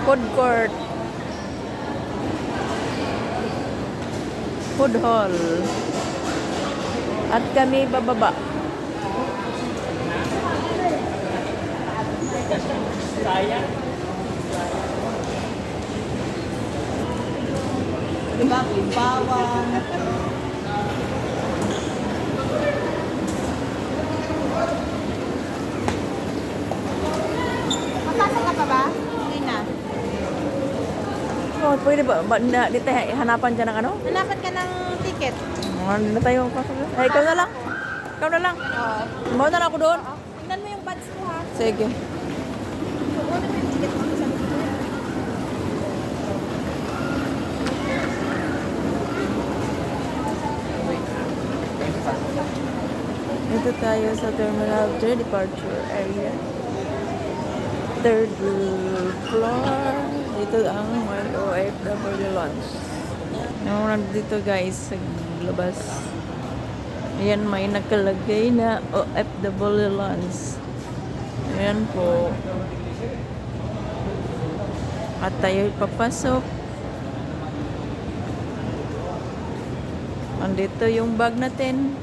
Food court. Food hall. At kami bababa. Sayang. Diba? Bawang. Mapasok ka pa ba? Hindi na. Oh, pwede ba? Di tayo hanapan dyan ng ano? Hanapan ka ng ticket. Hindi na tayo pasok. Eh, ikaw na lang. Ikaw na lang. Oo. Mau na lang ako doon. Tingnan mo yung badge mo ha. Sige. Kukunin mo yung ticket mo sa likod. Ito tayo sa Terminal 3 Departure Area. Third floor. Dito ang may OFW lounge. Yung nandito guys sa labas. Ayan, may nakalagay na OFW lounge. Ayan po. At tayo papasok. Andito yung bag natin.